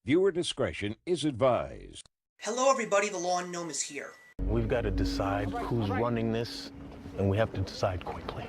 Viewer discretion is advised. Hello everybody, the Lawn Gnome is here. We've got to decide who's running this, and we have to decide quickly.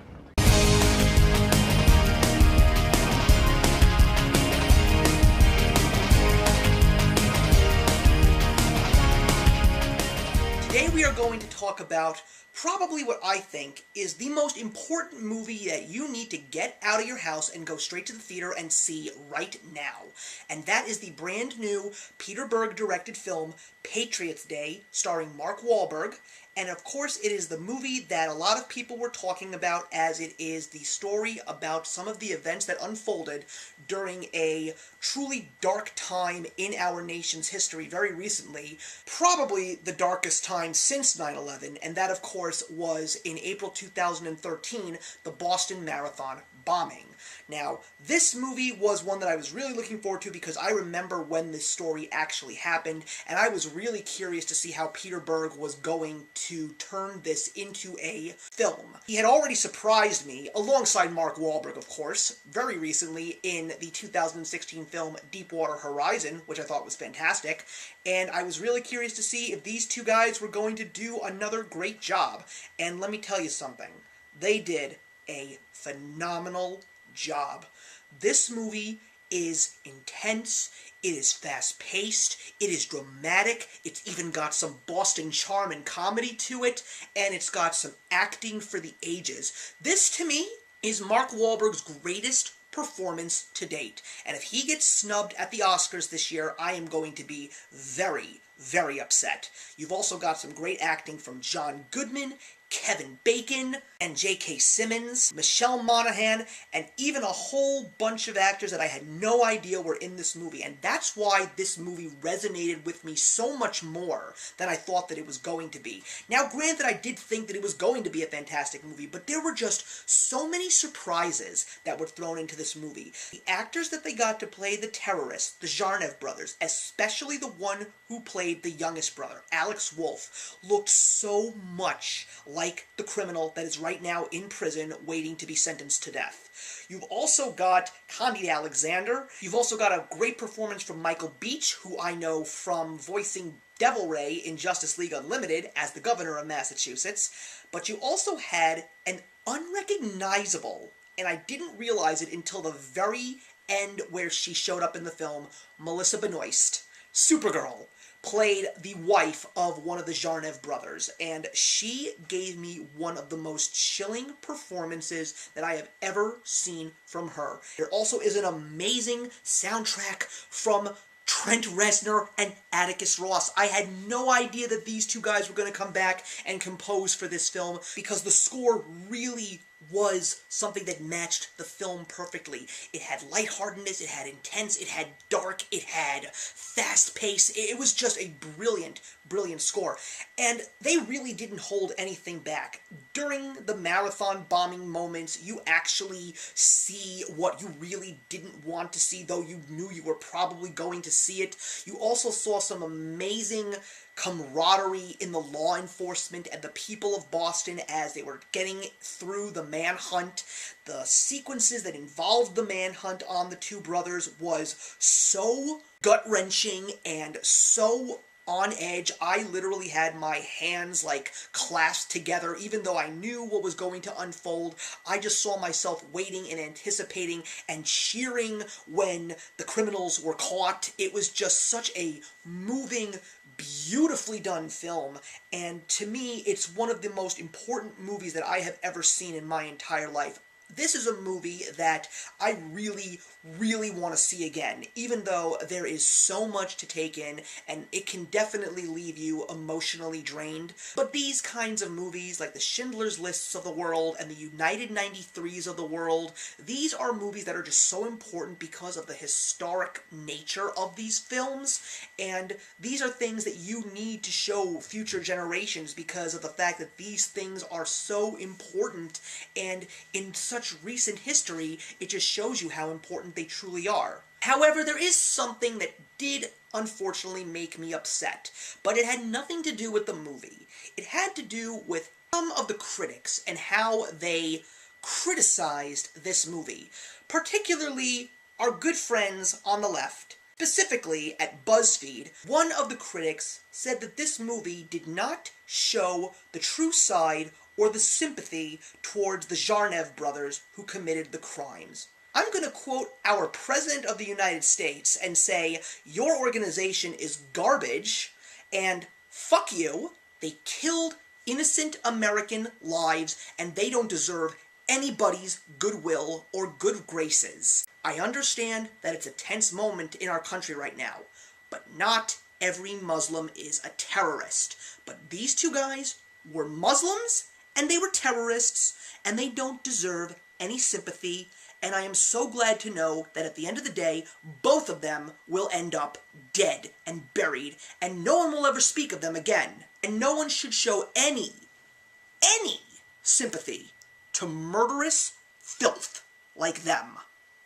Today we are going to talk about probably what I think is the most important movie that you need to get out of your house and go straight to the theater and see right now. And that is the brand new Peter Berg directed film, Patriots Day, starring Mark Wahlberg. And of course, it is the movie that a lot of people were talking about, as it is the story about some of the events that unfolded during a truly dark time in our nation's history very recently, probably the darkest time since 9/11, and that of course was in April 2013, the Boston Marathon bombing. Now, this movie was one that I was really looking forward to because I remember when this story actually happened, and I was really curious to see how Peter Berg was going to turn this into a film. He had already surprised me, alongside Mark Wahlberg, of course, very recently in the 2016 film Deepwater Horizon, which I thought was fantastic, and I was really curious to see if these two guys were going to do another great job. And let me tell you something, they did a phenomenal job. This movie is intense, it is fast-paced, it is dramatic, it's even got some Boston charm and comedy to it, and it's got some acting for the ages. This, to me, is Mark Wahlberg's greatest performance to date. And if he gets snubbed at the Oscars this year, I am going to be very, very upset. You've also got some great acting from John Goodman, Kevin Bacon, and J.K. Simmons, Michelle Monaghan, and even a whole bunch of actors that I had no idea were in this movie. And that's why this movie resonated with me so much more than I thought that it was going to be. Now, granted, I did think that it was going to be a fantastic movie, but there were just so many surprises that were thrown into this movie. The actors that they got to play the terrorists, the Zarnev brothers, especially the one who played the youngest brother, Alex Wolff, looked so much like the criminal that is right now in prison waiting to be sentenced to death. You've also got Condi Alexander. You've also got a great performance from Michael Beach, who I know from voicing Devil Ray in Justice League Unlimited as the governor of Massachusetts. But you also had an unrecognizable, and I didn't realize it until the very end where she showed up in the film, Melissa Benoist, Supergirl, played the wife of one of the Zarnev brothers, and she gave me one of the most chilling performances that I have ever seen from her. There also is an amazing soundtrack from Trent Reznor and Atticus Ross. I had no idea that these two guys were going to come back and compose for this film, because the score really was something that matched the film perfectly. It had lightheartedness, it had intense, it had dark, it had fast pace. It was just a brilliant, brilliant score. And they really didn't hold anything back. During the marathon bombing moments, you actually see what you really didn't want to see, though you knew you were probably going to see it. You also saw some amazing camaraderie in the law enforcement and the people of Boston as they were getting through the manhunt. The sequences that involved the manhunt on the two brothers was so gut-wrenching and so on edge. I literally had my hands like clasped together, even though I knew what was going to unfold. I just saw myself waiting and anticipating and cheering when the criminals were caught. It was just such a moving, beautifully done film, and to me, it's one of the most important movies that I have ever seen in my entire life. This is a movie that I really, really want to see again, even though there is so much to take in, and it can definitely leave you emotionally drained. But these kinds of movies, like the Schindler's Lists of the world and the United 93s of the world, these are movies that are just so important because of the historic nature of these films, and these are things that you need to show future generations because of the fact that these things are so important, and in such recent history, it just shows you how important they truly are. However, there is something that did unfortunately make me upset, but it had nothing to do with the movie. It had to do with some of the critics and how they criticized this movie, particularly our good friends on the left, Specifically, at BuzzFeed, one of the critics said that this movie did not show the true side or the sympathy towards the Zarnev brothers who committed the crimes. I'm going to quote our President of the United States and say, your organization is garbage, and fuck you, they killed innocent American lives, and they don't deserve anybody's goodwill or good graces. I understand that it's a tense moment in our country right now, but not every Muslim is a terrorist. But these two guys were Muslims, and they were terrorists, and they don't deserve any sympathy, and I am so glad to know that at the end of the day, both of them will end up dead and buried, and no one will ever speak of them again. And no one should show any sympathy to murderous filth like them.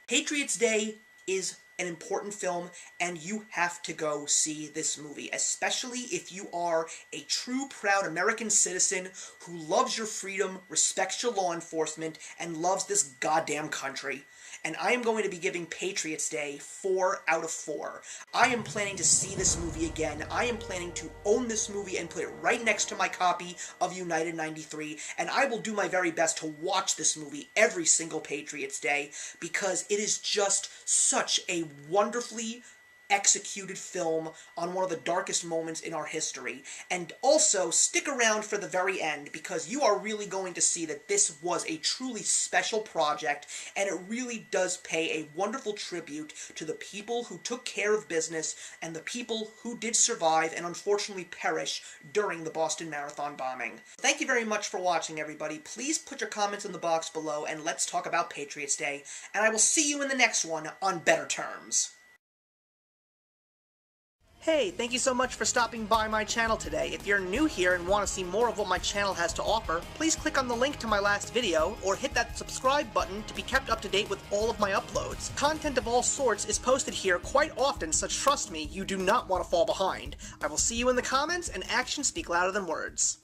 Patriots Day is an important film, and you have to go see this movie, especially if you are a true, proud American citizen who loves your freedom, respects your law enforcement, and loves this goddamn country. And I am going to be giving Patriots Day 4 out of 4. I am planning to see this movie again. I am planning to own this movie and put it right next to my copy of United 93, and I will do my very best to watch this movie every single Patriots Day, because it is just such a wonderfully executed film on one of the darkest moments in our history. And also, stick around for the very end, because you are really going to see that this was a truly special project, and it really does pay a wonderful tribute to the people who took care of business and the people who did survive and unfortunately perish during the Boston Marathon bombing. Thank you very much for watching, everybody. Please put your comments in the box below, and let's talk about Patriots Day, and I will see you in the next one on better terms. Hey, thank you so much for stopping by my channel today. If you're new here and want to see more of what my channel has to offer, please click on the link to my last video, or hit that subscribe button to be kept up to date with all of my uploads. Content of all sorts is posted here quite often, so trust me, you do not want to fall behind. I will see you in the comments, and actions speak louder than words.